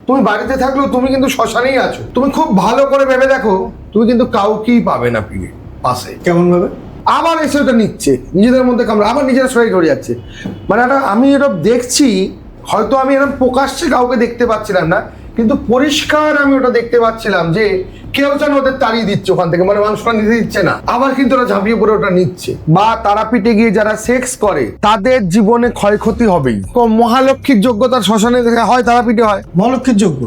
তুমি বাড়িতে থাকলেও তুমি কিন্তু শ্মশানেই আছো। তুমি খুব ভালো করে ভেবে দেখো, তুমি কিন্তু কাউকেই পাবে না ফিরে পাশে। কেমন ভাবে? আবার এসে ওটা নিচ্ছে নিজেদের মধ্যে কামড়া, আবার নিজেরা শরীর ধরে যাচ্ছে। মানে আমি এটা দেখছি, হয়তো আমি এরকম প্রকাশ্যে কাউকে দেখতে পাচ্ছিলাম না, কিন্তু পরিষ্কার আমি ওটা দেখতে পাচ্ছিলাম যে কেউ যেন ওদের তাড়িয়ে দিচ্ছে ওখান থেকে, মানে মানুষরা নিতে দিচ্ছে না, আবার কিন্তু ওরা ঝাঁপিয়ে পড়ে ওটা নিচ্ছে। বা তারাপীঠে গিয়ে যারা সেক্স করে তাদের জীবনে ক্ষয়ক্ষতি হবেই। তো মহালক্ষ্মীর যোগ্যতার শ্মশানে হয়, তারাপীঠে হয়। মহালক্ষ্মীর যোগ্য।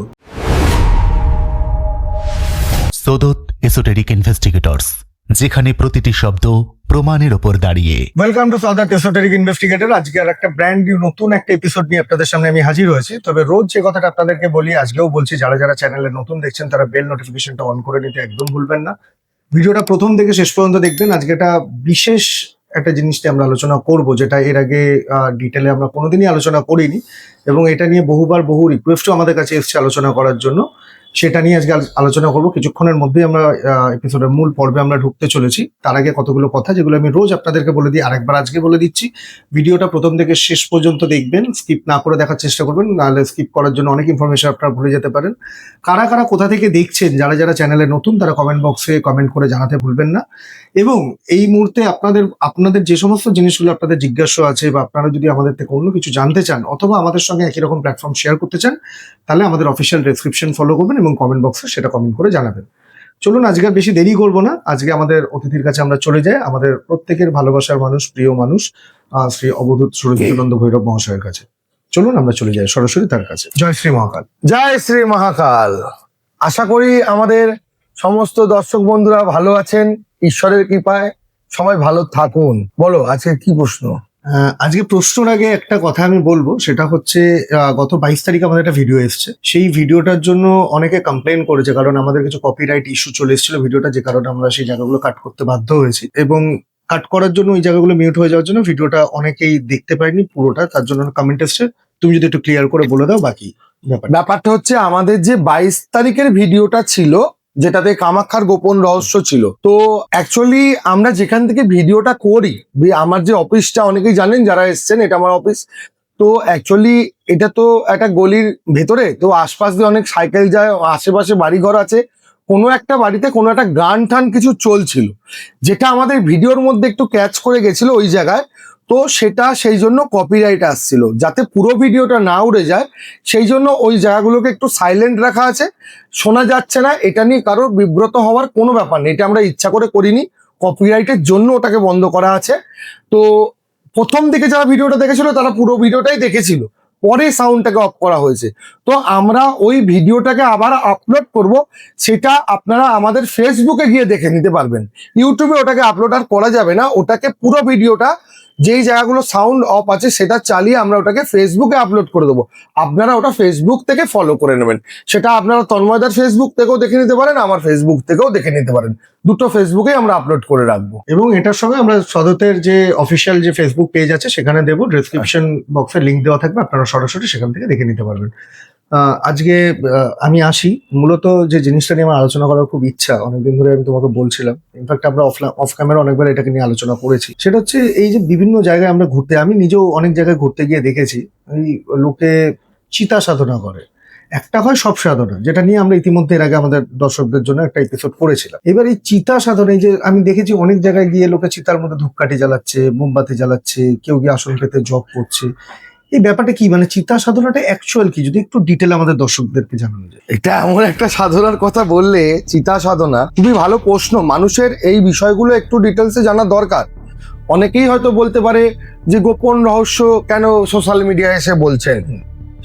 সোদত এসোটেরিক ইনভেস্টিগেটরস, যেখানে প্রতিটি শব্দ প্রমাণের ওপর দাঁড়িয়ে। ওয়েলকাম টু সোদত এসোটেরিক ইনভেস্টিগেটর। আজকে আর একটা ব্র্যান্ড নিউ নতুন একটা এপিসোড নিয়ে আপনাদের সামনে আমি হাজির হয়েছি। তবে রোজ যে কথাটা আপনাদেরকে বলি, আজকেও বলছি, যারা যারা চ্যানেলে নতুন দেখছেন তারা বেল নোটিফিকেশনটা অন করে নিতে একদম ভুলবেন না। ভিডিওটা প্রথম থেকে শেষ পর্যন্ত দেখবেন। আজকে একটা বিশেষ একটা জিনিস নিয়ে আমরা আলোচনা করব, যেটা এর আগে ডিটেলে আমরা কোনোদিনই আলোচনা করিনি, এবং এটা নিয়ে বহুবার বহু রিকোয়েস্টও আমাদের কাছে এসছে আলোচনা করার জন্য। সেটা নিয়ে আজকে আলোচনা করব। কিছুক্ষণের মধ্যেই আমরা এপিসোডের মূল পর্বে আমরা ঢুকতে চলেছি। তার আগে কতগুলো কথা যেগুলো আমি রোজ আপনাদেরকে বলে দিই, আরেকবার আজকে বলে দিচ্ছি। ভিডিওটা প্রথম থেকে শেষ পর্যন্ত দেখবেন, স্কিপ না করে দেখার চেষ্টা করবেন, নাহলে স্কিপ করার জন্য অনেক ইনফরমেশন আপনারা ভুলে যেতে পারেন। কারা কারা কোথা থেকে দেখছেন, যারা যারা চ্যানেলে নতুন, তারা কমেন্ট বক্সে কমেন্ট করে জানাতে ভুলবেন না। এবং এই মুহূর্তে আপনাদের যে সমস্ত জিনিসগুলো আপনাদের জিজ্ঞাসা আছে, বা আপনারা যদি আমাদের থেকে অন্য কিছু জানতে চান, অথবা আমাদের সঙ্গে একই রকম প্ল্যাটফর্ম শেয়ার করতে চান, তাহলে আমাদের অফিসিয়াল ডেসক্রিপশন ফলো করবেন এবং কমেন্ট বক্সে সেটা কমেন্ট করে জানাবেন। চলুন, আজকে আর বেশি দেরি করবো না, আজকে আমাদের অতিথির কাছে আমরা চলে যাই, আমাদের প্রত্যেকের ভালোবাসার মানুষ, প্রিয় মানুষ, শ্রী অবধূত সুরজিতানন্দ ভৈরব মহাশয়ের কাছে। চলুন আমরা চলে যাই সরাসরি তার কাছে। জয় শ্রী মহাকাল। জয় শ্রী মহাকাল। আশা করি আমাদের সমস্ত দর্শক বন্ধুরা ভালো আছেন, ঈশ্বরের কৃপায় সবাই ভালো থাকুন। বলো আজকে কি প্রশ্ন? আজকে প্রশ্নের আগে একটা কথা আমি বলবো, সেটা হচ্ছে গত 22 তারিখে আমাদের একটা ভিডিও এসছে। সেই ভিডিওটার জন্য অনেকে কমপ্লেন করেছে, কারণ আমাদের কিছু কপিরাইট ইস্যু চলে এসেছিল ভিডিওটা, যে কারণে আমরা সেই জায়গাগুলো কাট করতে বাধ্য হয়েছি, এবং কাট করার জন্য ওই জায়গাগুলো মিউট হয়ে যাওয়ার জন্য ভিডিওটা অনেকেই দেখতে পায়নি পুরোটা। তার জন্য কমেন্ট এসছে, তুমি যদি একটু ক্লিয়ার করে বলে দাও বাকি ব্যাপারটা। হচ্ছে আমাদের যে 22 তারিখের ভিডিওটা ছিল, যেটাতে কামাখ্যার গোপন রহস্য ছিল, তো অ্যাকচুয়ালি আমরা যেখান থেকে ভিডিওটা করি, আমার যে অফিসটা, অনেকেই জানেন যারা এসছেন, এটা আমার অফিস। তো অ্যাকচুয়ালি এটা তো একটা গলির ভেতরে, তো আশপাশ দিয়ে অনেক সাইকেল যায়, আশেপাশে বাড়িঘর আছে। কোনো একটা বাড়িতে কোনো একটা গান টান কিছু চলছিল, যেটা আমাদের ভিডিওর মধ্যে একটু ক্যাচ করে গেছিল ওই জায়গায়। তো সেটা সেই জন্য কপিরাইট আসছিল, যাতে পুরো ভিডিওটা না উড়ে যায় সেই জন্য ওই জায়গাগুলোকে একটু সাইলেন্ট রাখা আছে, শোনা যাচ্ছে না। এটা নিয়ে কারোর বিব্রত হওয়ার কোনো ব্যাপার নেই, এটা আমরা ইচ্ছা করে করিনি, কপিরাইটের জন্য ওটাকে বন্ধ করা আছে। তো প্রথম দিকে যারা ভিডিওটা দেখেছিল তারা পুরো ভিডিওটাই দেখেছিল, পরে সাউন্ডটাকে অফ করা হয়েছে। তো আমরা ওই ভিডিওটাকে আবার আপলোড করব, সেটা আপনারা আমাদের ফেসবুকে গিয়ে দেখে নিতে পারবেন। ইউটিউবে ওটাকে আপলোড আর করা যাবে না, ওটাকে পুরো ভিডিওটা যেই জায়গাগুলো সাউন্ড অফ আছে সেটা চালিয়ে আমরা ওটাকে ফেসবুকে আপলোড করে দেবো। আপনারা ওটা ফেসবুক থেকে ফলো করে নেবেন, সেটা আপনারা তন্ময়দার ফেসবুক থেকেও দেখে নিতে পারেন, আমার ফেসবুক থেকেও দেখে নিতে পারেন। দুটো ফেসবুকে আমরা আপলোড করে রাখবো, এবং এটার সঙ্গে আমরা সদতের যে অফিসিয়াল যে ফেসবুক পেজ আছে সেখানে দেবো, ডেসক্রিপশন বক্সে লিঙ্ক দেওয়া থাকবে, আপনারা সরাসরি সেখান থেকে দেখে নিতে পারবেন। আজকে আমি আসি মূলত যে জিনিসটা নিয়ে আমার আলোচনা করার খুব ইচ্ছা, অনেকদিন ধরে আমি তোমাকে বলছিলাম, ইনফ্যাক্ট আমরা অফ ক্যামেরা অনেকবার এটাকে নিয়ে আলোচনা করেছি। সেটা হচ্ছে এই যে বিভিন্ন জায়গায় আমরা ঘুরতে, আমি নিজেও অনেক জায়গায় ঘুরতে গিয়ে দেখেছি এই লোকে চিতা সাধনা করে। একটা হয় সব সাধনা, যেটা নিয়ে আমরা ইতিমধ্যে এর আগে আমাদের দর্শকদের জন্য একটা এপিসোড করেছিলাম। এবার এই চিতা সাধনা, যে আমি দেখেছি অনেক জায়গায় গিয়ে লোকে চিতার মধ্যে ধূপকাঠি জ্বালাচ্ছে, মোমবাতি জ্বালাচ্ছে, কেউ গিয়ে আসন পেতে জপ করছে। এই ব্যাপারটা কি, মানে চিতা সাধনাটা অ্যাকচুয়াল কি, যদি একটু ডিটেল আমাদের দর্শকদেরকে জানানো যায়। এটা এমন একটা সাধনার কথা বললে, চিতা সাধনা, খুবই ভালো প্রশ্ন। মানুষের এই বিষয়গুলো একটু ডিটেলসে জানা দরকার। অনেকেই হয়তো বলতে পারে যে গোপন রহস্য কেন সোশ্যাল মিডিয়ায় এসে বলছেন,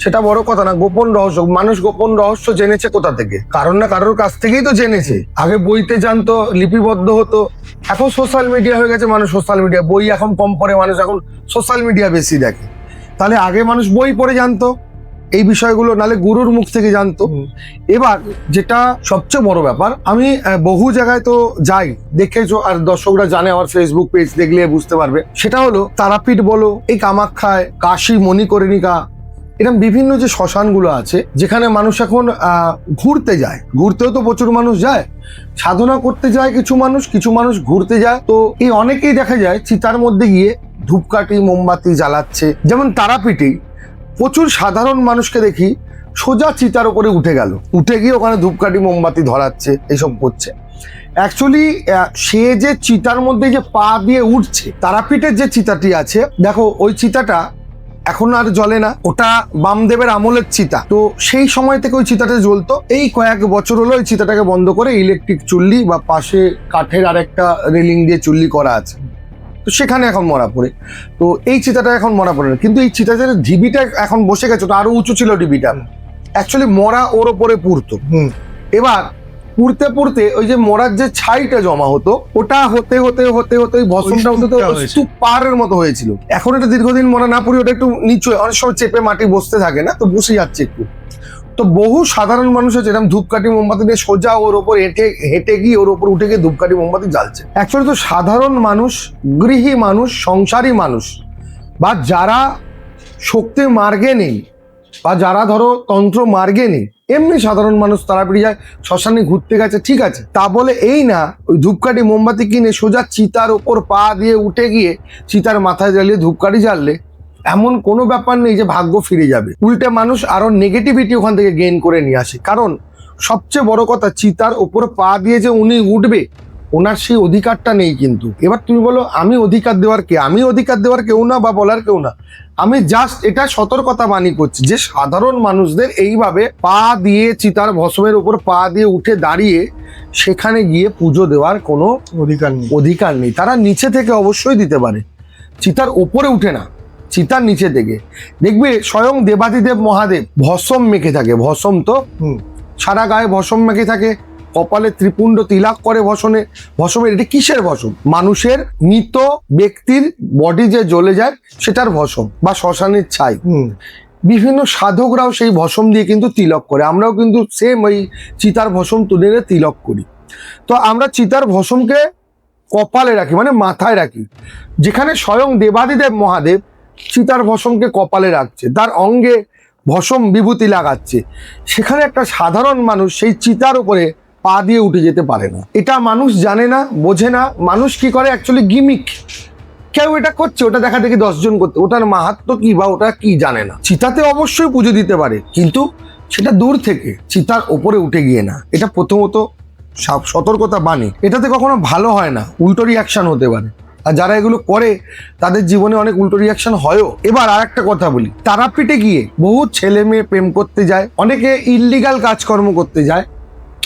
সেটা বড় কথা না। গোপন রহস্য, মানুষ গোপন রহস্য জেনেছে কোথা থেকে? কারণ না কারোর কাছ থেকেই তো জেনেছে। আগে বইতে জানতো, লিপিবদ্ধ হতো, এখন সোশ্যাল মিডিয়া হয়ে গেছে, মানুষ সোশ্যাল মিডিয়া, বই এখন কম পড়ে, মানুষ এখন সোশ্যাল মিডিয়া বেশি দেখে। তাহলে আগে মানুষ বই পড়ে জানতো এই বিষয়গুলো, নালে গুরুর মুখ থেকে জানতো। এবার যেটা সবচেয়ে বড় ব্যাপার, আমি বহু জায়গায় তো যাই, দেখেছো, আর দর্শকরা জানে, আমার ফেসবুক পেজ দেখলে বুঝতে পারবে। সেটা হলো তারাপীঠ বলো, এই কামাখ্যায়, কাশী, মণিকর্ণিকা, এরকম বিভিন্ন যে শ্মশানগুলো আছে, যেখানে মানুষ এখন ঘুরতে যায়। ঘুরতেও তো প্রচুর মানুষ যায়, সাধনা করতে যায় কিছু মানুষ ঘুরতে যায়। তো এই অনেকেই দেখা যায় চিতার মধ্যে গিয়ে ধূপকাঠি, মোমবাতি জ্বালাচ্ছে। যেমন তারাপীঠেই প্রচুর সাধারণ মানুষকে দেখি সোজা চিতার উপরে উঠে গেল, উঠে গিয়ে ওখানে ধূপকাঠি মোমবাতি ধরাচ্ছে, এইসব করছে। অ্যাকচুয়ালি সে যে চিতার মধ্যে যে পা দিয়ে উঠছে, তারাপীঠের যে চিতাটি আছে দেখো, ওই চিতাটা এখন আর জ্বলে না, ওটা বামদেবের আমলের চিতা। তো সেই সময় থেকে ওই চিতাটা জ্বলতো। এই কয়েক বছর হলো ওই চিতাটাকে বন্ধ করে ইলেকট্রিক চুল্লি বা পাশে কাঠের আরেকটা রেলিং দিয়ে চুল্লি করা আছে, তো সেখানে এখন মরা পড়ে। তো এই চিতাটা এখন মরা পড়ে না, কিন্তু এই চিতাটার ঢিবিটা এখন বসে গেছে, ওটা আরো উঁচু ছিল ঢিবিটা, অ্যাকচুয়ালি মরা ওর ওপরে পুড়তো। এবার পুড়তে পুড়তে ওই যে মরার যে ছাইটা জমা হতো, ওটা হতে হতে হতে হতে ওই ভস্মটা হতে হতে স্তূপ পাহাড়ের মতো হয়েছিল। এখন এটা দীর্ঘদিন মরা না পুড়ে ওটা একটু নিচু, অনেক সময় চেপে মাটি বসতে থাকে না, তো বসে যাচ্ছে একটু। তো বহু সাধারণ মানুষ আছে এরকম ধূপকাঠি মোমবাতি দিয়ে সোজা ওর ওপর হেঁটে গিয়ে ওর ওপর উঠে গিয়ে ধূপকাঠি মোমবাতি জ্বালছে। অ্যাকচুয়ালি তো সাধারণ মানুষ, গৃহী মানুষ, সংসারী মানুষ, বা যারা শক্তি মার্গে নেই, বা যারা ধরো তন্ত্র মার্গে নেই, এমনি সাধারণ মানুষ তারাপীঠে যায়, শ্মশানে ঘুরতে গেছে, ঠিক আছে, তা বলে এই না ওই ধূপকাঠি মোমবাতি কিনে সোজা চিতার ওপর পা দিয়ে উঠে গিয়ে চিতার মাথায় জ্বালিয়ে ধূপকাঠি জ্বাললে এমন কোনো ব্যাপার নেই যে ভাগ্য ফিরে যাবে। উল্টে মানুষ আরো নেগেটিভিটি ওখান থেকে গেইন করে নিয়ে আসে। কারণ সবচেয়ে বড় কথা, চিতার ওপর পা দিয়ে যে উনি উঠবে, ওনার সেই অধিকারটা নেই। কিন্তু এবার তুমি বলো আমি অধিকার দেওয়ার কে? আমি অধিকার দেওয়ার কেউ না, বা বলার কেউ না। আমি জাস্ট এটা সতর্কতা বাণী করছি যে সাধারণ মানুষদের এইভাবে পা দিয়ে চিতার ভস্মের উপর পা দিয়ে উঠে দাঁড়িয়ে সেখানে গিয়ে পুজো দেওয়ার কোনো অধিকার নেই। তারা নিচে থেকে অবশ্যই দিতে পারে, চিতার ওপরে উঠে না, চিতার নিচে থেকে। দেখবে স্বয়ং দেবাদিদেব মহাদেব ভস্ম মেখে থাকে, ভস্ম তো সারা গায়ে ভস্ম মেখে থাকে, কপালে ত্রিপুণ্ড তিলক করে ভস্মের। এটা কিসের ভস্ম? মানুষের মৃত ব্যক্তির বডি যে জ্বলে যায় সেটার ভস্ম, বা শ্মশানের ছাই। বিভিন্ন সাধকরাও সেই ভস্ম দিয়ে কিন্তু তিলক করে। আমরাও কিন্তু সেম ওই চিতার ভস্ম তুলে এনে তিলক করি। তো আমরা চিতার ভস্মকে কপালে রাখি, মানে মাথায় রাখি, যেখানে স্বয়ং দেবাদিদেব মহাদেব চিতার ভস্মকে কপালে রাখছে, তার অঙ্গে ভস্ম বিভূতি লাগাচ্ছে, সেখানে একটা সাধারণ মানুষ সেই চিতার উপরে পা দিয়ে উঠে যেতে পারে না। এটা মানুষ জানে না, বোঝে না। মানুষ কি করে, অ্যাকচুয়ালি গিমিক, কেউ এটা করছে, ওটা দেখা দেখি 10 জন করতে, ওটার মাহাত্ম্য কি বা ওটা কি জানে না। চিতাতে অবশ্যই পুজো দিতে পারে, কিন্তু সেটা দূর থেকে, চিতার ওপরে উঠে গিয়ে না। এটা প্রথমত সতর্কতা বাণী। এটাতে কখনো ভালো হয় না, উল্টো রিয়াকশন হতে পারে। আর যারা এগুলো করে তাদের জীবনে অনেক উল্টো রিয়াকশন হয়ও। এবার আর একটা কথা বলি, তারাপীঠে গিয়ে বহু ছেলে মেয়ে প্রেম করতে যায়, অনেকে ইল্লিগাল কাজকর্ম করতে যায়,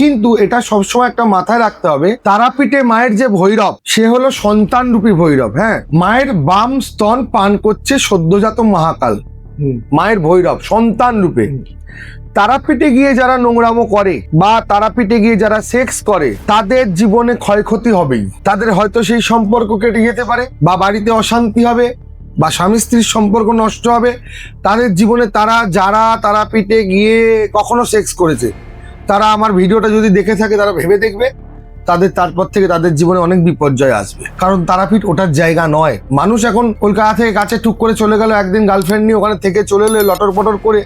কিন্তু এটা সবসময় একটা মাথায় রাখতে হবে, তারাপীঠে মায়ের যে ভৈরব, সে হলো সন্তান রূপী ভৈরব। হ্যাঁ, মায়ের বাম স্তন পান করছে সদ্যজাত মহাকাল, মায়ের ভৈরব সন্তান রূপে। তারাপীঠে গিয়ে যারা নোংরামো করে বা তারাপীঠে গিয়ে যারা সেক্স করে, তাদের জীবনে ক্ষয়ক্ষতি হবেই। তাদের হয়তো সেই সম্পর্ক কেটে যেতে পারে, বা বাড়িতে অশান্তি হবে, বা স্বামী স্ত্রীর সম্পর্ক নষ্ট হবে। তাদের জীবনে যারা তারাপীঠে গিয়ে কখনো সেক্স করেছে, তারা আমার ভিডিওটা যদি দেখে থাকে, তারা ভেবে দেখবে, তারপর থেকে তাদের জীবনে অনেক বিপর্যয় আসবে। কারণ তারাপীঠ ওটার জায়গা নয়। মানুষ এখন কলকাতা থেকে কাছে টুক করে চলে গেল, একদিন গার্লফ্রেন্ড নিয়ে ওখানে থেকে চলে এলো লটর পটর করে,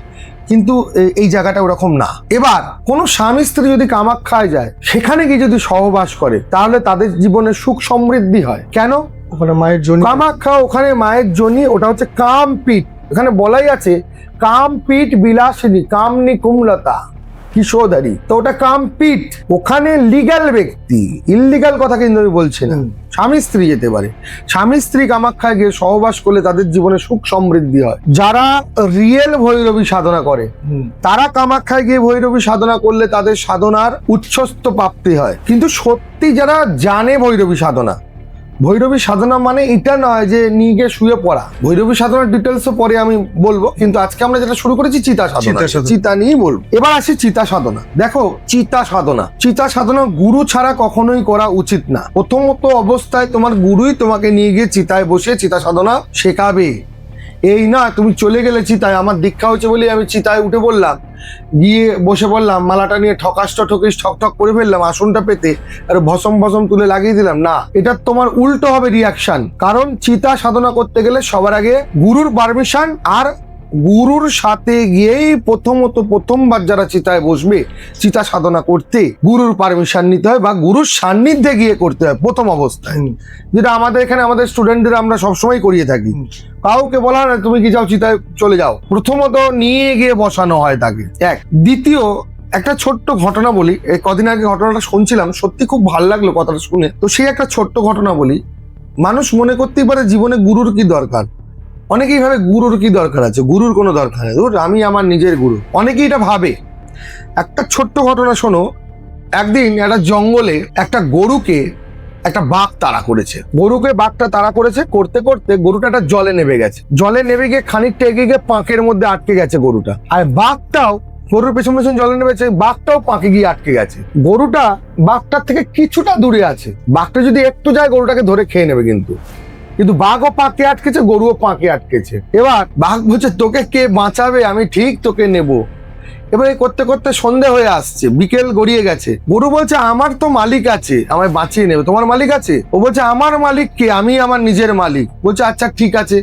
কিন্তু এই জায়গাটা ওরকম না। এবার কোনো স্বামী স্ত্রী যদি কামাখ্যায় যায়, সেখানে গিয়ে যদি সহবাস করে, তাহলে তাদের জীবনে সুখ সমৃদ্ধি হয়। কেন? ওখানে মায়ের জন্য কামাখ্যা, ওখানে মায়ের জন্য, ওটা হচ্ছে কামপীঠ। এখানে বলাই আছে কামপীঠ বিলাসিনী কামনি কুমলতা কিশোরী, তো ওটা কামপীঠ। ওখানে লিগ্যাল ব্যক্তি, ইললিগাল কথা কিন্তু আমি বলছি না, স্বামী স্ত্রী যেতে পারে। স্বামী স্ত্রী কামাখ্যায় গিয়ে সহবাস করলে তাদের জীবনে সুখ সমৃদ্ধি হয়। যারা রিয়েল ভৈরবী সাধনা করে, তারা কামাখ্যায় গিয়ে ভৈরবী সাধনা করলে তাদের সাধনার উচ্ছ্বস্ত প্রাপ্তি হয়। কিন্তু সত্যি যারা জানে ভৈরবী সাধনা, ভৈরবী সাধনা মানে এটা নয় যে নিয়ে গিয়ে শুয়ে পড়া। ভৈরবী সাধনার ডিটেলসও পরে আমি বলবো, কিন্তু আজকে আমরা যেটা শুরু করেছি চিতা সাধনা, চিতা নিয়েই বলবো। এবার আসি চিতা সাধনা। দেখো, চিতা সাধনা গুরু ছাড়া কখনোই করা উচিত না। প্রথমত অবস্থায় তোমার গুরুই তোমাকে নিয়ে গিয়ে চিতায় বসে চিতা সাধনা শেখাবে। এই না তুমি চলে গেলে চিতায়, আমার দীক্ষা হচ্ছে বলে আমি চিতায় উঠে বললাম, গিয়ে বসে পড়লাম, মালাটা নিয়ে ঠক ঠক করে ফেললাম আসনটা পেতে, আর ভসম তুলে লাগিয়ে দিলাম। না, এটা তোমার উল্টো হবে রিয়াকশন। কারণ চিতা সাধনা করতে গেলে সবার আগে গুরুর পারমিশন আর গুরুর সাথে গিয়েই প্রথমবার যারা চিতায় বসবে চিতা সাধনা করতে গুরুর পারমিশন নিতে হয় বা গুরুর সান্নিধ্যে গিয়ে করতে হয় প্রথম অবস্থায়, যেটা আমাদের এখানে আমাদের স্টুডেন্টদের আমরা সবসময় করিয়ে থাকি। কাউকে বলা না তুমি কি যাও চিতায় চলে যাও, প্রথমত নিয়ে গিয়ে বসানো হয় তাকে। এক, দ্বিতীয় একটা ছোট্ট ঘটনা বলি, এই কদিন আগে ঘটনাটা শুনছিলাম, সত্যি খুব ভালো লাগলো কথাটা শুনে। তো সেই একটা ছোট্ট ঘটনা বলি। মানুষ মনে করতেই পারে জীবনে গুরুর কি দরকার, অনেকেই ভাবে গুরুর কি দরকার আছে, গুরুর কোনো দরকার নেই, ধুর আমি আমার নিজের গুরু, অনেকেই এটা ভাবে। একটা ছোট্ট ঘটনা শোনো। একদিন একটা জঙ্গলে একটা গরুকে একটা বাঘ তাড়া করেছে। গরুকে বাঘটা তাড়া করেছে, করতে করতে গরুটা একটা জলে নেমে গেছে। জলে নেমে গিয়ে খানিকটা এগিয়ে গিয়ে পাঁকের মধ্যে আটকে গেছে গরুটা। আর বাঘটাও গরুর পেছন পেছন জলে নেমেছে, বাঘটাও পাঁকে গিয়ে আটকে গেছে। গরুটা বাঘটার থেকে কিছুটা দূরে আছে, বাঘটা যদি একটু যায় গরুটাকে ধরে খেয়ে নেবে, কিন্তু বাঘও পাঁকে আটকেছে, গরুও পাঁকে আটকেছে। এবার বাঘ বলছে তোকে কে বাঁচাবে, আমি ঠিক তোকে নেব। এবার এই করতে করতে সন্ধে হয়ে আসছে, বিকেল গড়িয়ে গেছে। গরু বলছে আমার তো মালিক আছে, আমায় বাঁচিয়ে নেবে। তোমার মালিক আছে? ও বলছে আমার মালিক কে, আমি আমার নিজের মালিক। বলছে আচ্ছা ঠিক আছে।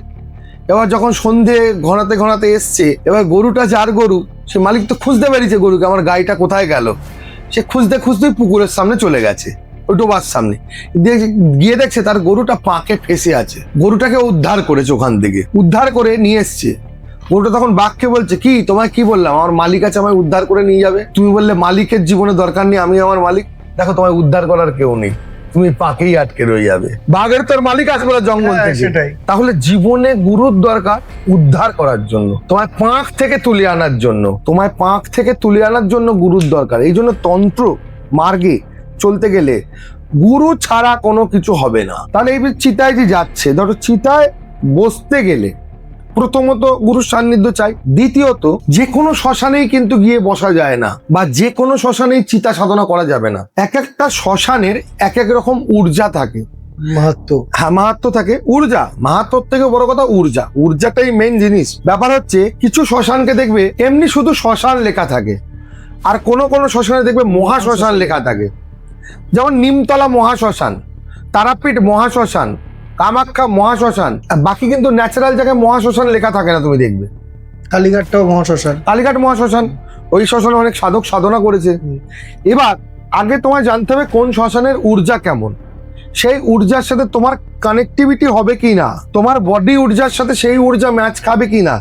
এবার যখন সন্ধে ঘনাতে ঘনাতে এসছে, এবার গরুটা যার গরু, সে মালিক তো খুঁজতে পেরেছে গরুকে, আমার গাইটা কোথায় গেল। সে খুঁজতে খুঁজতেই পুকুরের সামনে চলে গেছে, ওই ডোবার সামনে গিয়ে দেখছে তার গরুটা পাঁকে ফেসে আছে। গরুটাকে উদ্ধার করেছে, ওখান থেকে উদ্ধার করে নিয়ে এসছে। গরুটা তখন বাঘকে বলছে কি তোমায় কি বললাম, আমার মালিক আছে, আমায় উদ্ধার করে নিয়ে যাবে। তুমি বললে মালিকের জীবনে দরকার নেই, আমি আমার মালিক, দেখো তোমায় উদ্ধার করার কেউ নেই, তুমি পাকেই আটকে রয়ে যাবে। বাঘের তোর মালিক আছে বলে জঙ্গল থেকে। সেটাই। তাহলে জীবনে গুরুর দরকার উদ্ধার করার জন্য, তোমায় পাঁক থেকে তুলে আনার জন্য, তোমায় পাঁক থেকে তুলে আনার জন্য গুরুর দরকার। এই জন্য তন্ত্র মার্গে চলতে গেলে গুরু ছাড়া কোনো কিছু হবে না। তাহলে এই চিতায় যে যাচ্ছে, ধরো চিতায় বসতে গেলে প্রথমত গুরুর সান্নিধ্য চাই। দ্বিতীয়ত যে কোনো শ্মশানেই কিন্তু গিয়ে বসা যায় না, বা যে কোনো শ্মশানেই চিতা সাধনা করা যাবে না। এক একটা শ্মশানের এক এক রকম ঊর্জা থাকে, মাহাত্ম। হ্যাঁ মাহাত্ম থাকে। মাহাত্মর থেকে বড় কথা ঊর্জাটাই মেন জিনিস। ব্যাপার হচ্ছে কিছু শ্মশানকে দেখবে এমনি শুধু শ্মশান লেখা থাকে, আর কোনো কোনো শ্মশানে দেখবে মহাশ্মশান লেখা থাকে। যেমন নিমতলা মহাশ্মশান, তারাপীঠ মহাশ্মশান, কামাখ্যা মহাশ্মশান, বাকি কিন্তু ন্যাচারাল জায়গায় মহাশ্মশান লেখা থাকে না। তুমি দেখবে কালীঘাটটাও মহাশ্মশান। কালীঘাট মহাশ্মশান, ওই শ্মশানে অনেক সাধক সাধনা করেছে। এবার আগে তোমায় জানতে হবে কোন শ্মশানের ঊর্জা কেমন, সেই ঊর্জার সাথে তোমার কানেক্টিভিটি হবে কি না, তোমার বডি ঊর্জার সাথে সেই ঊর্জা ম্যাচ খাবে কি না।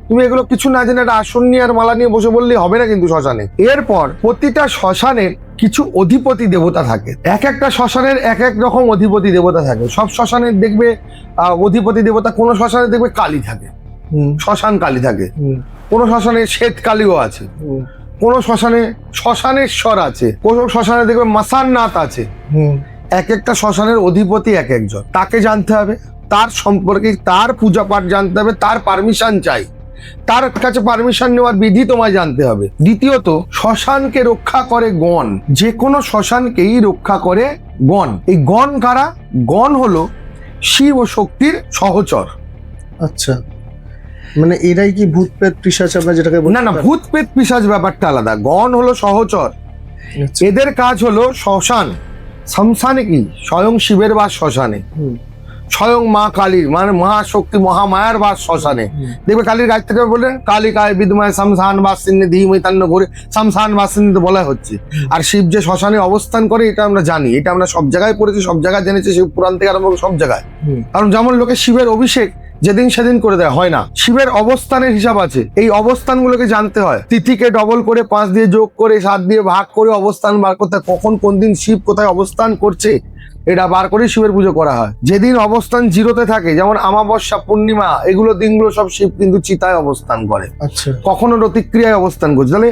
তুমি এগুলো কিছু না জেনে একটা আসন নিয়ে আর মালা নিয়ে বসে বললেই হবে না কিন্তু শ্মশানে। এরপর প্রতিটা শ্মশানের কিছু অধিপতি দেবতা থাকে, এক একটা শ্মশানের এক এক রকম অধিপতি দেবতা থাকে। সব শ্মশানের দেখবে অধিপতি দেবতা, কোনো শ্মশানে দেখবে কালী থাকে, শ্মশান কালী থাকে, কোনো শ্মশানে শ্বেত কালীও আছে, কোনো শ্মশানে শ্মশানেশ্বর আছে, কোনো শ্মশানে দেখবে মাসাননাথ আছে। এক একটা শ্মশানের অধিপতি এক একজন, তাকে জানতে হবে, তার সম্পর্কে তার পূজা পাঠ জানতে হবে, তার পারমিশন চাই, তার কাছে পারমিশন নেওয়ার বিধি তোমায় জানতে হবে। দ্বিতীয়ত শ্মশানকে রক্ষা করে গণ, যে কোনো শ্মশানকেই রক্ষা করে গণ। এই গণ কারা? গণ হলো শিব ও শক্তির সহচর। আচ্ছা, মানে এরাই কি ভূত প্রেত পিশাচ আমরা যেটাকে বলি? না, ভূত প্রেত পিশাচ ব্যাপারটা আলাদা, গণ হলো সহচর। এদের কাজ হলো শ্মশান, শ্মশানে কি স্বয়ং শিবের বাস শ্মশানে, স্বয়ং মা কালীর মানে মহাশক্তি মহামায়ার বাস শ্মশানে। দেখবে কালীর গাছ থেকে বলে কালিকায় বিদ্যমায় শ্মশান বাসিনী ধীমহি তান্ন ঘুরে শ্মশান বাসিনী তো বলা হচ্ছে। আর শিব যে শ্মশানে অবস্থান করে এটা আমরা জানি, এটা আমরা সব জায়গায় পড়েছি, সব জায়গায় জেনেছি, শিব পুরাণ থেকে আরম্ভ করে সব জায়গায়। কারণ যেমন লোকে শিবের অভিষেক যেদিন সেদিন করে দেয় হয় না, শিবের অবস্থানের হিসাব আছে, এই অবস্থানগুলোকে জানতে হয়। তিথিকে ডবল করে 5 দিয়ে যোগ করে 7 দিয়ে ভাগ করে অবস্থান বার করতে, কখন কোন দিন শিব কোথায় অবস্থান করছে এটা বার করে শিবের পুজো করা হয়। যেদিন অবস্থান জিরোতে থাকে, যেমন অমাবস্যা পূর্ণিমা এগুলো দিনগুলো সব শিব কিন্তু চিতায় অবস্থান করে। আচ্ছা, কখনো প্রতিক্রিয়ায় অবস্থান করছে, তাহলে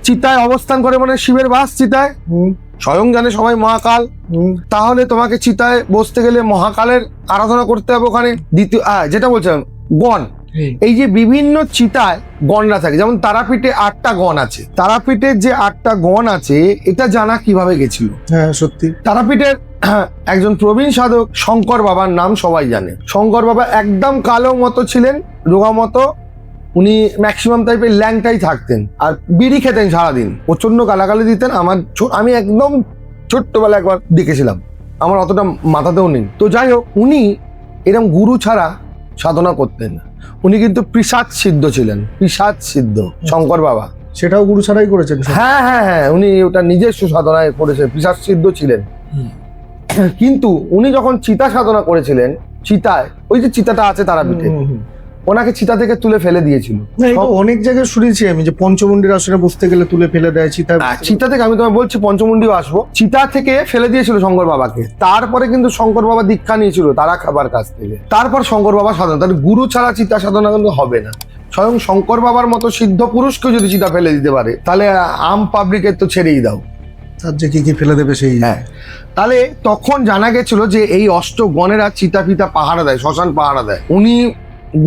চিতায় অবস্থান করে মানে শিবের বাস চিতায়, স্বয়ং জানে সবাই মহাকাল। তাহলে তোমাকে চিতায় বসতে গেলে মহাকালের আরাধনা করতে হবে ওখানে। দ্বিতীয় যেটা বলছিলাম গণ, এই যে বিভিন্ন চিতায় গণরা থাকে, যেমন তারাপীঠে 8টা গণ আছে। তারাপীঠের যে 8টা গণ আছে এটা জানা কিভাবে গেছিল? হ্যাঁ সত্যি, তারাপীঠের একজন প্রবীণ সাধক শঙ্কর বাবার নাম সবাই জানে। শঙ্কর বাবা একদম কালো মতো ছিলেন, রোগা মতো, উনি ম্যাক্সিমাম টাইপের ল্যাংটাই থাকতেন, আর বিড়ি খেতেন সারাদিন, প্রচন্ড গালাগালি দিতেন। আমি একদম ছোট্টবেলা একবার দেখেছিলাম, আমার অতটা মাথাতেও নেই। তো যাই হোক, উনি এরকম গুরু ছাড়া সাধনা করতেন। উনি কিন্তু পিশাচ সিদ্ধ ছিলেন, পিশাচ সিদ্ধ শঙ্কর বাবা। সেটাও গুরু ছাড়াই করেছেন? হ্যাঁ হ্যাঁ হ্যাঁ, উনি ওটা নিজস্ব সাধনায় করেছেন, পিশাচ সিদ্ধ ছিলেন। কিন্তু উনি যখন চিতা সাধনা করেছিলেন, চিতায় ওই যে চিতাটা আছে তারাপীঠে, ওনাকে চিতা থেকে তুলে ফেলে দিয়েছিল। না, এটা অনেক জায়গায় শুনেছি আমি যে পঞ্চমুণ্ডির আসনে বসতে গেলে তুলে ফেলে দেয় চিতা। চিতা থেকে, আমি তোমায় বলছি পঞ্চমুণ্ডিও আসবো, চিতা থেকে ফেলে দিয়েছিল শঙ্কর বাবাকে। তারপরে কিন্তু শঙ্কর বাবা দীক্ষা নিয়েছিল তারা খাবার কাছ থেকে, তারপর শঙ্কর বাবা সাধনা। তাহলে গুরু ছাড়া চিতা সাধনা কিন্তু হবে না। স্বয়ং শঙ্কর বাবার মতো সিদ্ধ পুরুষকে যদি চিতা ফেলে দিতে পারে, তাহলে আম পাবলিকের তো ছেড়েই দাও, তার যে কি ফেলে দেবে সেই। হ্যাঁ, তাহলে তখন জানা গেছিল যে এই অষ্টগণেরা চিতা ফিতা পাহারা দেয়, শ্মশান পাহারা দেয়। উনি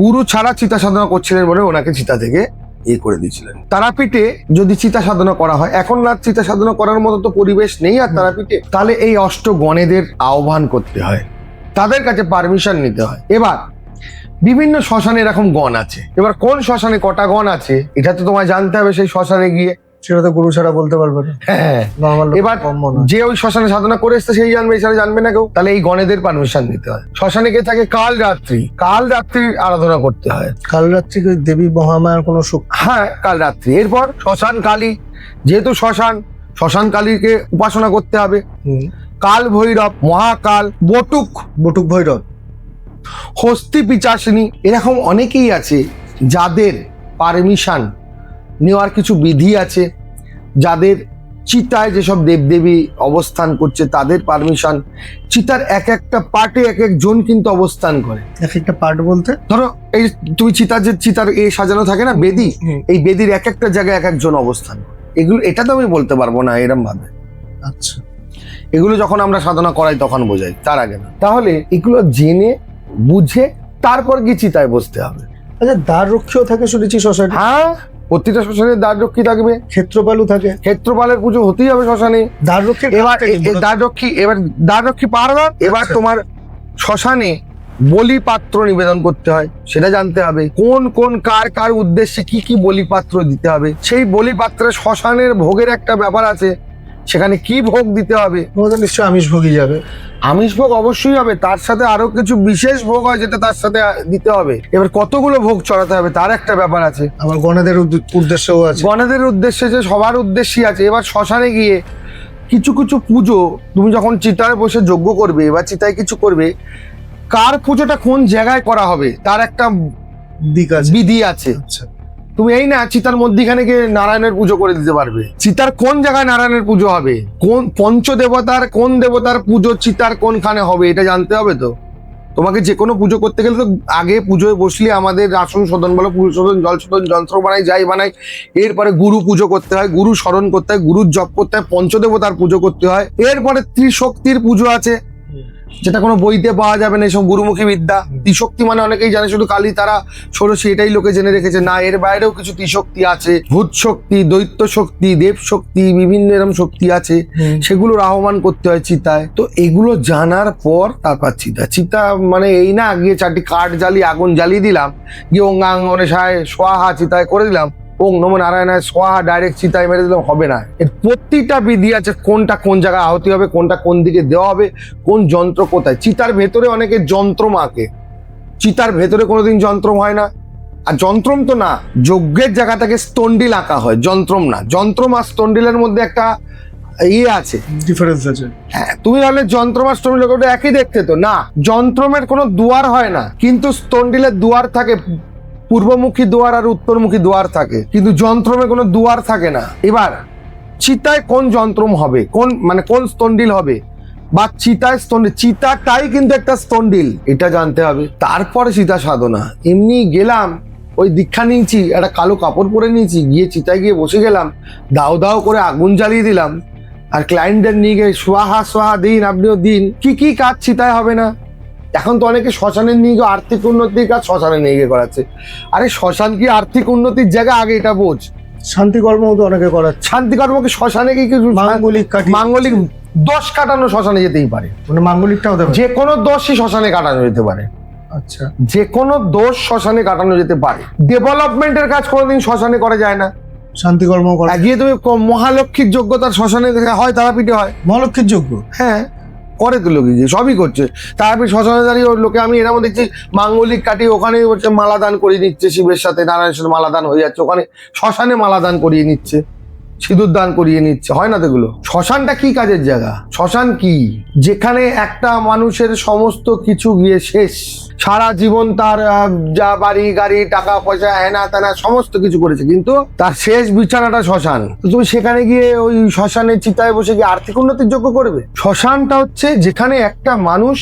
গুরু ছাড়া চিতা সাধনা করছিলেন বলে ওনাকে চিতা থেকে করে দিয়েছিলেন। তারাপীঠে যদি চিতা সাধনা করা হয়, এখন আর চিতা সাধনা করার মতো তো পরিবেশ নেই আর তারাপীঠে, তাহলে এই অষ্টগণেদের আহ্বান করতে হয়, তাদের কাছে পারমিশন নিতে হয়। এবার বিভিন্ন শ্মশানে এরকম গণ আছে, এবার কোন শ্মশানে কটা গণ আছে এটা তো তোমায় জানতে হবে সেই শ্মশানে গিয়ে। সেটা তো গুরু ছাড়া বলতে পারবে না। হ্যাঁ, নরমাল এবার যে ওই শ্মশানে সাধনা করে এসছে সেই জানবে, এছাড়া জানবে না কেউ। তাহলে এই গণেদের পারমিশন নিতে হয়। শ্মশানে গিয়ে থাকে কাল রাত্রি, কাল রাত্রির আরাধনা করতে হয়। কাল রাত্রি দেবী মহামায়ার কোনো শক্তি? হ্যাঁ, কাল রাত্রি। এরপর শ্মশান কালী, যেহেতু শ্মশান, শ্মশান কালীকে উপাসনা করতে হবে। কাল ভৈরব, মহাকাল, বটুক, বটুক ভৈরব, হস্তি পিচাসিনী, এরকম অনেকেই আছে যাদের পারমিশন নেওয়ার কিছু বিধি আছে। যাদের চিতায় যেসব দেবদেবী অবস্থান করছে তাদের পারমিশন, চিতার এক একটা পার্টে এক একজন কিন্তু অবস্থান করে। এক একটা পার্ট বলতে ধরো এই তুমি চিতার যে চিতার এ সাজানো থাকে না বেদি, এই বেদির এক একটা জায়গায় এক একজন অবস্থান করে। এগুলো এটা তো আমি বলতে পারবো না এরম ভাবে। আচ্ছা, এগুলো যখন আমরা সাধনা করাই তখন বোঝাই, তার আগে না। তাহলে এগুলো জেনে বুঝে তারপর গিয়ে চিতায় বসতে হবে। আচ্ছা, দ্বার রক্ষীও থাকে শুনেছি শ্মশানে? হ্যাঁ, প্রতিটা শ্মশানে দ্বাররক্ষী থাকবে, ক্ষেত্রপালও থাকে। ক্ষেত্রপালের পুজো হতেই হবে শ্মশানে। দ্বাররক্ষী এবার দ্বাররক্ষী পাহারাদার। এবার তোমার শ্মশানে বলি পাত্র নিবেদন করতে হয়, সেটা জানতে হবে। কোন কোন কার কার উদ্দেশ্যে কি কি বলি পাত্র দিতে হবে, সেই বলি পাত্রে শ্মশানের ভোগের একটা ব্যাপার আছে, সেখানে কি ভোগ দিতে হবে। নিশ্চয় আমিষ ভোগই যাবে। আমিষ ভোগ অবশ্যই হবে, তার সাথে আরো কিছু বিশেষ ভোগ হয় যেটা তার সাথে দিতে হবে। এবার কতগুলো ভোগ চড়াতে হবে তার একটা ব্যাপার আছে। আবার গণেদের উদ্দেশ্যও আছে। গণেদের উদ্দেশ্যে যে সবার উদ্দেশ্যই আছে। এবার শ্মশানে গিয়ে কিছু কিছু পুজো তুমি যখন চিতায় বসে যজ্ঞ করবে বা চিতায় কিছু করবে, কার পুজোটা কোন জায়গায় করা হবে তার একটা দিক আছে, বিধি আছে। আচ্ছা, তুমি এই না চিতার মধ্যখানে গিয়ে নারায়ণের পুজো করে দিতে পারবে। চিতার কোন জায়গায় নারায়ণের পুজো হবে, কোন পঞ্চদেবতার কোন দেবতার পুজো চিতার কোনখানে হবে এটা জানতে হবে। তো তোমাকে যে কোনো পুজো করতে গেলে তো আগে পুজোয় বসলে আমাদের আসন শোধন বলো, পুজো শোধন, জল শোধন, যন্ত্র বানাই, যাই বানাই, এরপরে গুরু পুজো করতে হয়, গুরু স্মরণ করতে হয়, গুরুর জপ করতে হয়, পঞ্চদেবতার পুজো করতে হয়। এরপরে ত্রিশক্তির পুজো আছে, যেটা কোনো বইতে পাওয়া যাবে না, এসব গুরুমুখী বিদ্যা। ত্রিশক্তি মানে অনেকেই জানে শুধু কালী, তারা ষোড়শী, এটাই লোকে জেনে রেখেছে। না, এর বাইরেও কিছু ত্রিশক্তি আছে, ভূত শক্তি, দৈত্য শক্তি, দেব শক্তি, বিভিন্ন এরকম শক্তি আছে, সেগুলোর আহ্বান করতে হয় চিতায়। তো এগুলো জানার পর তারপর চিতা মানে এই না গিয়ে চারটি কাঠ জ্বালিয়ে আগুন জ্বালিয়ে দিলাম, গিয়ে অঙ্গাঙ্গনে সোহা চিতায় করে দিলাম, ওং নমো নারায়ণায় সোহা ডাইরেক্ট চিতায় মেরে দিলাম, হবে না। এর প্রতিটা বিধি আছে, কোনটা কোন জায়গায় আহতি হবে, কোনটা কোন দিকে দেওয়া হবে, কোন যন্ত্র কোথায়। চিতার ভেতরে অনেকে যন্ত্রম আঁকে, চিতার ভেতরে কোনোদিন যন্ত্রম হয় না। আর যন্ত্রম তো না, যজ্ঞের জায়গা থেকে স্তন্ডিল আঁকা হয়, যন্ত্রম না। যন্ত্রম আর স্তন্ডিলের মধ্যে একটা আছে, ডিফারেন্স আছে। হ্যাঁ, তুমি তাহলে যন্ত্রম আর স্তন্ডিল ওটা একই দেখতে তো না। যন্ত্রমের কোনো দুয়ার হয় না, কিন্তু স্তন্ডিলের দুয়ার থাকে, পূর্বমুখী দুয়ার আর উত্তরমুখী দুয়ার থাকে, কিন্তু যন্ত্রমে কোনো দুয়ার থাকে না। এবার চিতায় কোন যন্ত্রম হবে, কোন স্তন্ডিল হবে, বা চিতায় স্তন্ডিল, চিতাটাই কিন্তু একটা স্তন্ডিল, এটা জানতে হবে। তারপরে চিতা সাধনা। এমনি গেলাম, ওই দীক্ষা নিয়েছি, একটা কালো কাপড় পরে নিয়েছি, গিয়ে চিতায় গিয়ে বসে গেলাম, দাও দাও করে আগুন জ্বালিয়ে দিলাম, আর ক্লায়েন্টদের নিয়ে গিয়ে সোহা দিন, আপনিও দিন, কি কাজ চিতায় হবে না। এখন তো অনেকে শ্মশানে নিয়ে গিয়ে আর্থিক উন্নতির কাজ শ্মশানে নিয়ে গিয়ে করাচ্ছে। আরে শ্মশান কি আর্থিক উন্নতির জায়গা, আগে এটা বোঝ। শান্তিকর্ম তো অনেকে করাচ্ছে। শান্তিকর্মকে শ্মশানে কি কিছু মাঙ্গলিক দোষ কাটানো শ্মশানে যেতেই পারে, মানে মাঙ্গলিকটাও যে কোনো দোষই শ্মশানে কাটানো যেতে পারে। আচ্ছা, যে কোনো দোষ শ্মশানে কাটানো যেতে পারে। ডেভেলপমেন্টের কাজ কোনোদিন শ্মশানে করা যায় না। শান্তিকর্ম করা গিয়ে তুমি মহালক্ষ্মীর যোগ্যতার শ্মশানে হয়, তারাপীঠে হয় মহালক্ষ্মীর যোগ্য। হ্যাঁ, করে তো লোকে গিয়ে সবই করছে। তারপরে শ্মশানে দাঁড়িয়ে ওর লোকে আমি এরকম দেখছি মাঙ্গলিক কাটি ওখানে হচ্ছে মালাদান করিয়ে নিচ্ছে, শিবের সাথে নারায়ণের সাথে মালাদান হয়ে যাচ্ছে, ওখানে শ্মশানে মালাদান করিয়ে নিচ্ছে, সিঁদুর দান করিয়ে নিচ্ছে, হয় না তো এগুলো? শ্মশানটা কি কাজের জায়গা? শ্মশান কি? যেখানে একটা মানুষের সমস্ত কিছু গিয়ে শেষ, সারা জীবন তার যা বাড়ি গাড়ি টাকা পয়সা হেনা তেনা সমস্ত কিছু করেছে, কিন্তু তার শেষ বিছানাটা শ্মশান। তো তুমি সেখানে গিয়ে ওই শ্মশানের চিতায় বসে গিয়ে আর্থিক উন্নতির যোগ্য করবে? শ্মশানটা হচ্ছে যেখানে একটা মানুষ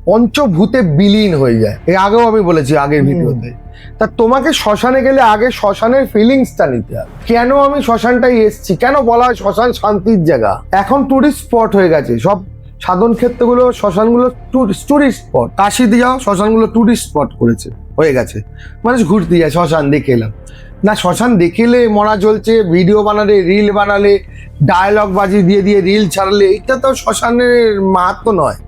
পঞ্চভূতে বিলীন হয়ে যায়। এর আগেও আমি বলেছি আগের ভিডিওতে। তা তোমাকে শ্মশানে গেলে আগে শ্মশানের ফিলিংসটা নিতে হবে। কেন আমি শ্মশানটাই এসছি, কেন বলা হয় শ্মশান শান্তির জায়গা? এখন টুরিস্ট স্পট হয়ে গেছে সব, সাধন ক্ষেত্রগুলো শ্মশানগুলো টুরিস্ট স্পট। কাশিতে যাও, শ্মশানগুলো টুরিস্ট স্পট করেছে, হয়ে গেছে, মানুষ ঘুরতে যায়, শ্মশান দেখে এলাম না। শ্মশান দেখলে মরা জ্বলছে, ভিডিও বানালে, রিল বানালে, ডায়লগ বাজি দিয়ে দিয়ে রিল ছাড়লে, এটা তো শ্মশানের মাহাত্ম্য নয়।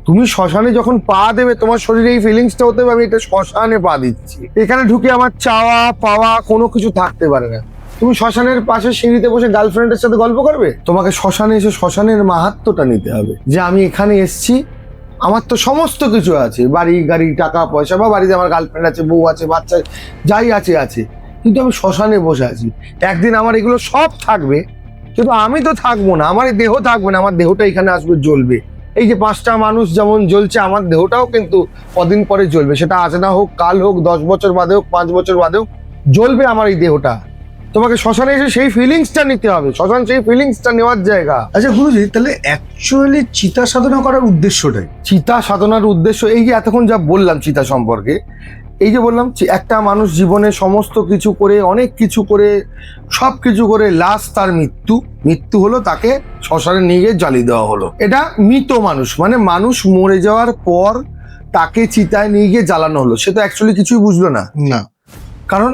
তুমি শ্মশানে যখন পা দেবে তোমার শরীরে এই ফিলিংসটা হতে হবে আমি এটা শ্মশানে পা দিচ্ছি। এখানে ঢুকে আমার চাওয়া পাওয়া কোনো কিছু থাকতে পারে না। তুমি শ্মশানের পাশে সিঁড়িতে বসে গার্লফ্রেন্ডের সাথে গল্প করবে? তোমাকে শ্মশানে এসে শ্মশানের মাহাত্ম্যটা নিতে হবে, যে আমি এখানে এসছি, আমার তো সমস্ত কিছু আছে, বাড়ি গাড়ি টাকা পয়সা, বা বাড়িতে আমার গার্লফ্রেন্ড আছে, বউ আছে, বাচ্চা যাই আছে আছে, কিন্তু আমি শ্মশানে বসে আছি। একদিন আমার এগুলো সব থাকবে, কিন্তু আমি তো থাকবো না, আমার এই দেহ থাকবে না, আমার দেহটা এখানে আসবে, জ্বলবে। এই যে 5টা মানুষ যেমন জ্বলছে, আমার দেহটাও কিন্তু কদিন পরে জ্বলবে, সেটা আজ না হোক, কাল হোক, 10 বছর বাদে হোক, 5 বছর বাদে হোক, জ্বলবে আমার এই দেহটা। তোমাকে শ্মশানে এসে সেই ফিলিংসটা নিতে হবে, শ্মশান সেই ফিলিংসটা নেওয়ার জায়গা। আচ্ছা গুরুজি, তাহলে অ্যাকচুয়ালি চিতা সাধনা করার উদ্দেশ্যটাই? চিতা সাধনার উদ্দেশ্য এই যে এতক্ষণ যা বললাম চিতা সম্পর্কে, এই যে বললাম একটা মানুষ জীবনে সমস্ত কিছু করে, অনেক কিছু করে, সব কিছু করে, লাস্ট তার মৃত্যু হলো, তাকে শ্মশানে নিয়ে গিয়ে জ্বালিয়ে দেওয়া হলো। এটা মৃত মানুষ, মানে মানুষ মরে যাওয়ার পর তাকে চিতায় নিয়ে গিয়ে জ্বালানো হলো। সে তো অ্যাকচুয়ালি কিছুই বুঝলো না, কারণ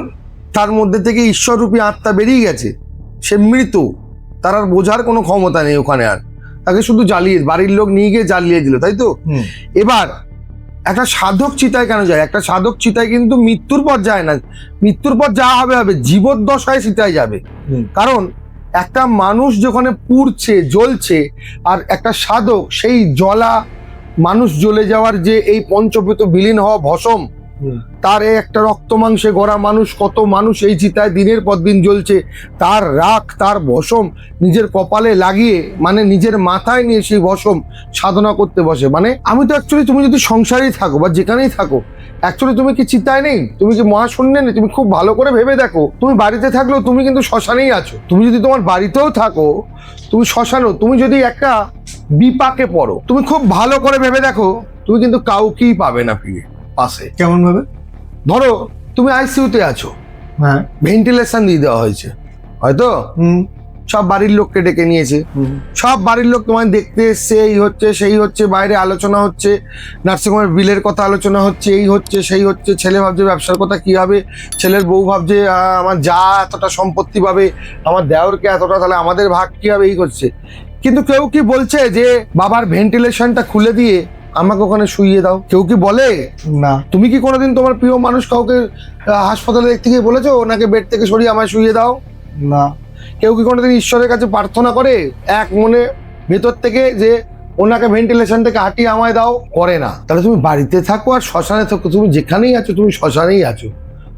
তার মধ্যে থেকে ঈশ্বররূপী আত্মা বেরিয়ে গেছে, সে মৃত, তার আর বোঝার কোনো ক্ষমতা নেই ওখানে আর, তাকে শুধু জ্বালিয়ে, বাড়ির লোক নিয়ে গিয়ে জ্বালিয়ে দিল, তাই তো? এবার একটা সাধক চিতায় কেন যায়? একটা সাধক চিতায় কিন্তু মৃত্যুর পর যায় না, মৃত্যুর পর যা হবে হবে, জীবদ্দশায় চিতায় যাবে। কারণ একটা মানুষ যেখানে পুড়ছে জ্বলছে, আর একটা সাধক সেই জ্বলা মানুষ জ্বলে যাওয়ার যে এই পঞ্চভূত বিলীন হওয়া ভস্ম, তার একটা রক্ত মাংসে গড়া মানুষ, কত মানুষ এই চিতায় দিনের পর দিন জ্বলছে, তার রাখ, তার ভস্ম নিজের কপালে লাগিয়ে, মানে নিজের মাথায় নিয়ে সেই ভস্ম সাধনা করতে বসে। মানে আমি তো অ্যাকচুয়ালি, তুমি যদি সংসারেই থাকো বা যেখানেই থাকো, অ্যাকচুয়ালি তুমি কি চিতায় নেই? তুমি কি মহাশূন্যে নেই? তুমি খুব ভালো করে ভেবে দেখো, তুমি বাড়িতে থাকলেও তুমি কিন্তু শ্মশানেই আছো। তুমি যদি তোমার বাড়িতেও থাকো, তুমি শ্মশানেও, তুমি যদি একটা বিপাকে পড়ো, তুমি খুব ভালো করে ভেবে দেখো, তুমি কিন্তু কাউকেই পাবে না ফিরে পাশে। কেমন ভাবে? ধরো তুমি আইসিইউতে আছো, হ্যাঁ, ভেন্টিলেশন দিয়ে দেওয়া হয়েছে, হয়তো সব বাড়ির লোককে ডেকে নিয়েছে, সব বাড়ির লোক তোমায় দেখতে এসছে, এই হচ্ছে সেই হচ্ছে, বাইরে আলোচনা হচ্ছে, নার্সিংহোমের বিলের কথা আলোচনা হচ্ছে, এই হচ্ছে সেই হচ্ছে, ছেলে ভাবছে ব্যবসার কথা কি হবে, ছেলের বউ ভাবছে আমার যা এতটা সম্পত্তি পাবে, আমার দেওরকে এতটা, তাহলে আমাদের ভাগ কি হবে, এই করছে। কিন্তু কেউ কি বলছে যে বাবার ভেন্টিলেশনটা খুলে দিয়ে আমাকে ওখানে শুইয়ে দাও? কেউ কি বলে? না। তুমি কি কোনোদিন তোমার প্রিয় মানুষ কাউকে হাসপাতালে দেখতে গিয়ে বলেছো ওনাকে বেড থেকে সরিয়ে আমায় শুইয়ে দাও? না। কেউ কি কোনোদিন ঈশ্বরের কাছে প্রার্থনা করে এক মনে ভেতর থেকে যে ওনাকে ভেন্টিলেশন থেকে হাঁটিয়ে আমায় দাও? করে না। তাহলে তুমি বাড়িতে থাকো আর শ্মশানে থাকো, তুমি যেখানেই আছো তুমি শ্মশানেই আছো।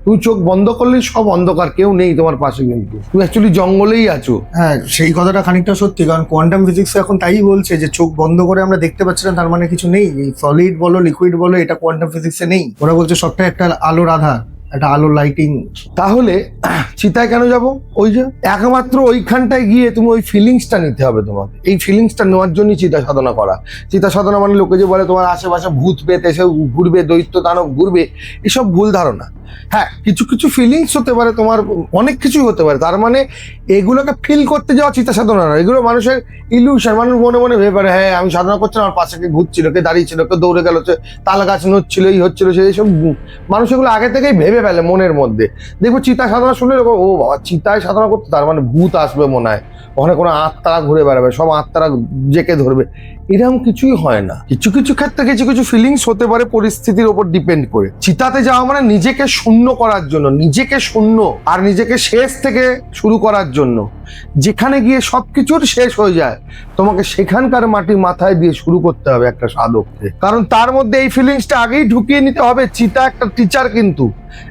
তুমি চোখ বন্ধ করলেই সব অন্ধকার, কেউ নেই তোমার পাশে, কিন্তু তুমি অ্যাকচুয়ালি জঙ্গলেই আছো। হ্যাঁ, সেই কথাটা খানিকটা সত্যি, কারণ কোয়ান্টাম ফিজিক্স এখন তাই বলছে যে চোখ বন্ধ করে আমরা দেখতে পাচ্ছি না, তার মানে কিছু নেই। এই সলিড বলো লিকুইড বলো, এটা কোয়ান্টাম ফিজিক্সে নেই। ওরা বলছে সবটা একটা আলোর আধার, একটা আলো লাইটিং। তাহলে চিতায় কেন যাব? ওই যে একমাত্র ওইখানটায় গিয়ে তুমি ওই ফিলিংসটা নিতে হবে তোমাকে। এই ফিলিংসটা নেওয়ার জন্যই চিতা সাধনা করা। চিতা সাধনা মানে লোকে যে বলে তোমার আশেপাশে ভূত পেত এসে ঘুরবে, দৈত্য দানব ঘুরবে, এসব ভুল ধারণা। হ্যাঁ, কিছু কিছু ফিলিংস হতে পারে, তোমার অনেক কিছুই হতে পারে, তার মানে এগুলোকে ফিল করতে যাওয়া চিতা সাধনা না। এগুলো মানুষের ইলিউশন। মানুষ মনে মনে ভেবে পারে হ্যাঁ আমি সাধনা করছিলাম, আমার পাশে কে ঘুরছিল, কে দাঁড়িয়েছিল, কে দৌড়ে গেল, তাল গাছ নড়ছিল, এই হচ্ছিল, সেইসব মানুষ এগুলো আগে থেকেই ভেবে ফেলে মনের মধ্যে। দেখবো চিতা সাধনা শুনলে ও বাবা চিতায় সাধনা করতে, তার মানে ভূত আসবে মনে হয়, ওখানে কোনো আত্মারা ঘুরে বেড়াবে, সব আত্মারা জেকে ধরবে, এরকম কিছুই হয় না। কিছু কিছু ক্ষেত্রে কিছু কিছু ফিলিংস হতে পারে পরিস্থিতির উপর ডিপেন্ড করে। চিতাতে যাওয়া মানে নিজেকে শূন্য করার জন্য, নিজেকে শূন্য আর নিজেকে শেষ থেকে শুরু করার জন্য। যেখানে গিয়ে সবকিছুর শেষ হয়ে যায়, তোমাকে সেখানকার মাটি মাথায় দিয়ে শুরু করতে হবে একটা সাধককে। কারণ তার মধ্যে এই ফিলিংসটা আগেই ঢুকিয়ে নিতে হবে। চিতা একটা টিচার, কিন্তু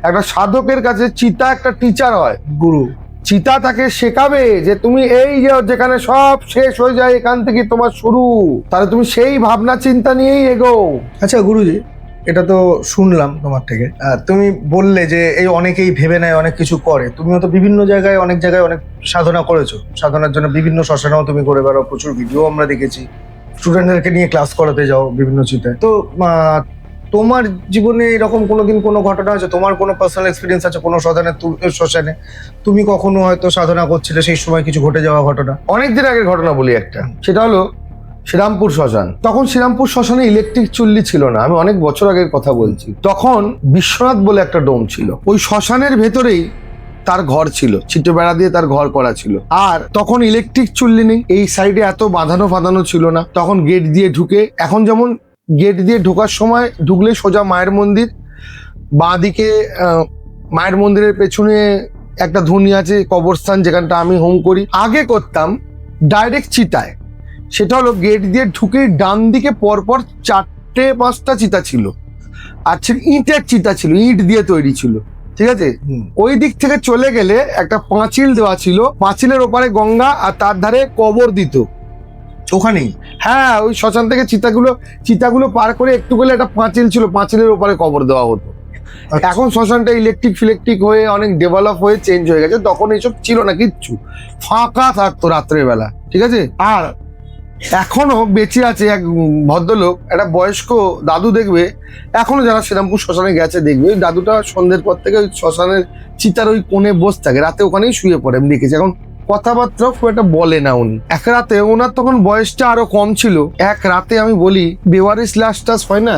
একটা সাধকের কাছে চিতা একটা টিচার হয়, গুরু। চিতা তাকে শেখাবে যে তুমি এই যে যেখানে সব শেষ হয়ে যায় এখান থেকে তোমার শুরু, তাহলে তুমি সেই ভাবনা চিন্তা নিয়েই এগো। আচ্ছা গুরুজি, এটা তো শুনলাম তোমার থেকে। তুমি বললে যে এই অনেকেই ভেবে নেয়, অনেক কিছু করে। তুমিও তো বিভিন্ন জায়গায় অনেক সাধনা করেছো। সাধনার জন্য বিভিন্ন শ্মশানেও তুমি করে বেড়াও, প্রচুর ভিডিও আমরা দেখেছি। স্টুডেন্টদেরকে নিয়ে ক্লাস করাতে যাও বিভিন্ন চিতায়। তো তোমার জীবনে এরকম কোনোদিন কোনো ঘটনা আছে, তোমার কোনো পার্সোনাল এক্সপিরিয়েন্স আছে কোনো শ্মশানে তুমি কখনো হয়তো সাধনা করছিলে, সেই সময় কিছু ঘটে যাওয়া ঘটনা? অনেকদিন আগের ঘটনা বলি একটা, সেটা হলো শ্রীরামপুর শ্মশান। তখন শ্রীরামপুর শ্মশানে ইলেকট্রিক চুল্লি ছিল না, আমি অনেক বছর আগের কথা বলছি। তখন বিশ্বনাথ বলে একটা ডোম ছিল, ওই শ্মশানের ভেতরেই তার ঘর ছিল, ছিটে বেড়া দিয়ে তার ঘর করা ছিল। আর তখন ইলেকট্রিক চুল্লি নেই, এই সাইডে এত বাঁধানো ছিল না। তখন গেট দিয়ে ঢুকে, এখন যেমন গেট দিয়ে ঢোকার সময় ঢুকলে সোজা মায়ের মন্দির, বাঁ দিকে মায়ের মন্দিরের পেছনে একটা ধুনি আছে, কবরস্থান, যেখানটা আমি হোম করি। আগে করতাম ডাইরেক্ট চিতায়, সেটা হলো গেট দিয়ে ঢুকে ডান দিকে পরপর 4-5টা চিতা ছিল। আর ইটের চিতা ছিল, ইট দিয়ে তৈরি ছিল, ঠিক আছে। ওই দিক থেকে চলে গেলে একটা পাঁচিল দেওয়া ছিল, পাঁচিলের ওপারে গঙ্গা আর তার ধারে কবর দিত ওখানেই। হ্যাঁ, ওই শ্মশান থেকে চিতাগুলো পার করে একটু গেলে একটা পাঁচিল ছিল, পাঁচিলের ওপারে কবর দেওয়া হতো। এখন শ্মশানটা ইলেকট্রিক হয়ে অনেক ডেভেলপ হয়ে চেঞ্জ হয়ে গেছে। তখন এইসব ছিল না, কিচ্ছু ফাঁকা থাকতো রাত্রেবেলা, ঠিক আছে। আর এখনো বেঁচে আছে এক ভদ্রলোক, একটা বয়স্ক দাদু, দেখবে এখনো যারা শ্রীরামপুর শ্মশানে গেছে দেখবে ওই দাদুটা সন্ধ্যের পর থেকে ওই শ্মশানের চিতার ওই কোণে বসে থাকে, রাতে ওখানেই শুয়ে পড়ে। আমি দেখেছি, এখন কথাবার্তাও খুব একটা বলে না উনি। এক রাতে, ওনার তখন বয়সটা আরো কম ছিল, এক রাতে আমি বলি বেওয়ারিশ লাশ টাস হয় না,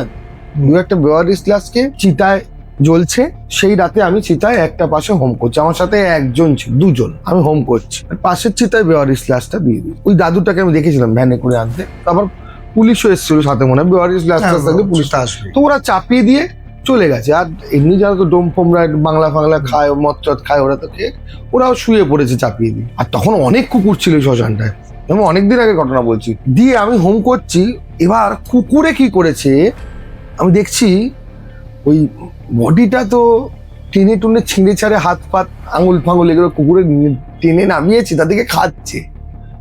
একটা বেওয়ারিশ লাশকে চিতায় জ্বলছে। সেই রাতে আমি চিতায় একটা পাশে হোম করছি, আমার সাথে একজন ছিল, দুজন, আমি হোম করছি। পাশের চিতায় বেওয়ারিশ লাশটা দিয়ে দিই। ওই দাদুটাকে আমি দেখেছিলাম ভ্যানে করে আনতে, তারপর পুলিশও এসেছিল সাথে, মনে হয় বেওয়ারিশ লাশটার সাথে পুলিশটা আসবে। তো ওরা চাপিয়ে দিয়ে চলে গেছে। আর এমনি যারা তো ডোম ফোমরা বাংলা ফাংলা খায়, মদ চদ খায়, ওরা তো খেয়ে ওরাও শুয়ে পড়েছে চাপিয়ে দিয়ে। আর তখন অনেক কুকুর ছিল শ্মশানটায়, এবং অনেকদিন আগে ঘটনা বলছি। দিয়ে আমি হোম করছি, এবার কুকুরে কি করেছে আমি দেখছি, ওই বডিটা তো টেনে টুনে ছিঁড়ে ছাড়ে, হাত পাত আঙুল ফাঙুল এগুলো কুকুরে টেনে নামিয়েছি, তাদেরকে খাচ্ছে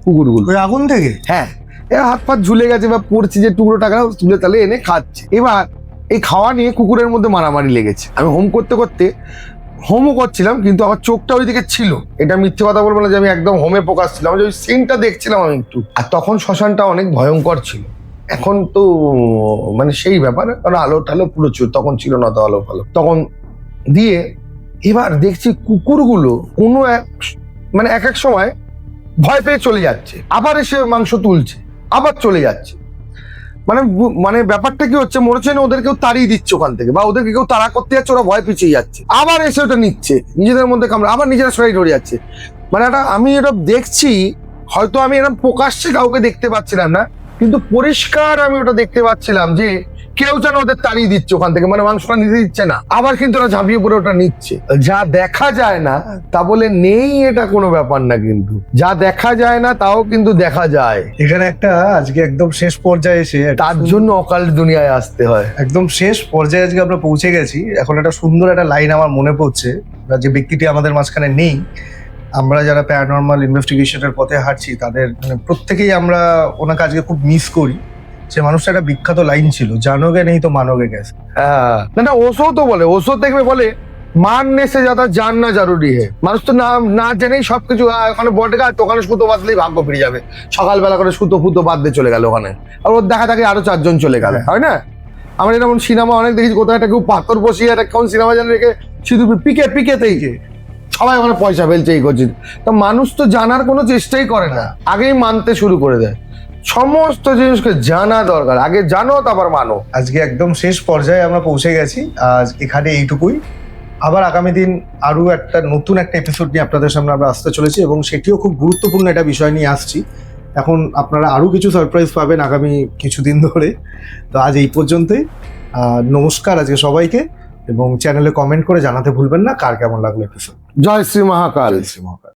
কুকুরগুলো ওই আগুন থেকে। হ্যাঁ, এবার হাত পাত ঝুলে গেছে বা পড়ছে, যে টুকরো টাকা তুলে তাহলে এনে খাচ্ছে। এবার এই খাওয়া নিয়ে কুকুরের মধ্যে মারামারি লেগেছে। আমি হোম করতে করতে হোমও করছিলাম, কিন্তু আমার চোখটা ওইদিকে ছিল, এটা মিথ্যে কথা বলবো না যে আমি একদম হোমে ফোকাস ছিলাম, ওই সিনটা দেখছিলাম আমি একটু। আর তখন শ্মশানটা অনেক ভয়ঙ্কর ছিল, এখন তো মানে সেই ব্যাপার, কারণ আলো টালো প্রচুর, তখন ছিল না তো আলো ফালো তখন। দিয়ে এবার দেখছি কুকুরগুলো কোনো মানে এক এক সময় ভয় পেয়ে চলে যাচ্ছে, আবার এসে মাংস তুলছে, আবার চলে যাচ্ছে। মানে ব্যাপারটা কি হচ্ছে, মনে হচ্ছে না ওদের কেউ তাড়িয়ে দিচ্ছে ওখান থেকে, বা ওদেরকে কেউ তাড়া করতে যাচ্ছে, ওরা ভয় পিছিয়ে যাচ্ছে, আবার এসে ওটা নিচ্ছে নিজেদের মধ্যে কামড়ে, আবার নিজেরা সরাই ধরে যাচ্ছে। মানে আমি এটা দেখছি, হয়তো আমি এরকম প্রকাশ্যে কাউকে দেখতে পাচ্ছিলাম না, কিন্তু পরিষ্কার আমি ওটা দেখতে পাচ্ছিলাম যে কেউ যেন ওদের তাড়িয়ে দিচ্ছে ওখান থেকে, মানে মাংসটা নিতে দিচ্ছে না, আবার কিন্তু ওরা ঝাঁপিয়ে পড়ে ওটা নিচ্ছে। যা দেখা যায় না তা বলে নেই, এটা কোনো ব্যাপার না, কিন্তু যা দেখা যায় না তাও কিন্তু দেখা যায়। এখানে একটা আজকে একদম শেষ পর্যায়ে এসে, তার জন্য অকাল দুনিয়ায় আসতে হয়। একদম শেষ পর্যায়ে আজকে আমরা পৌঁছে গেছি। এখন একটা সুন্দর একটা লাইন আমার মনে পড়ছে, যে ব্যক্তিটি আমাদের মাঝখানে নেই, আমরা যারা প্যারানর্মাল ইনভেস্টিগেশনের পথে হাঁটছি তাদের মানে প্রত্যেকেই আমরা ওনাকে আজকে খুব মিস করি। সে মানুষটা একটা বিখ্যাত লাইন ছিল, জানোগে নেই তো মানোগে গেছে। হ্যাঁ, না ওসো তো বলে, ওসো দেখবে বলে মাননে সে যাতা জাননা জরুরি হে। মানুষ তো না জেনেই সবকিছু, ওখানে বটে গাছ, ওখানে সুতো বাঁধলেই ভাগ্য ফিরে যাবে, সকালবেলা করে সুতো ফুতো বাঁধতে চলে গেল ওখানে, আর ওর দেখা থাকে আরো 4 জন চলে গেল, হয় না? আমরা এরকম সিনেমা অনেক দেখেছি, কোথাও একটা কেউ পাথর বসিয়ে একটা কোন সিনেমা জানে রেখে শুধু পিকেতেই সবাই ওখানে পয়সা ফেলছে, এই করছে। তা মানুষ তো জানার কোনো চেষ্টাই করে না, আগেই মানতে শুরু করে দেয়। সমস্ত জিনিসকে জানা দরকার, আগে জানো তারপর মানো। আজকে একদম শেষ পর্যায়ে আমরা পৌঁছে গেছি, আজ এখানে এইটুকুই। আবার আগামী দিন আরো নতুন একটা এপিসোড নিয়ে আপনাদের সামনে আমরা আসতে চলেছি, এবং সেটিও খুব গুরুত্বপূর্ণ একটা বিষয় নিয়ে আসছি। এখন আপনারা আরও কিছু সারপ্রাইজ পাবেন আগামী কিছুদিন ধরে। তো আজ এই পর্যন্তই। নমস্কার আজকে সবাইকে, এবং চ্যানেলে কমেন্ট করে জানাতে ভুলবেন না কার কেমন লাগলো এপিসোড। জয় শ্রী মহাকাল। শ্রী মহাকাল।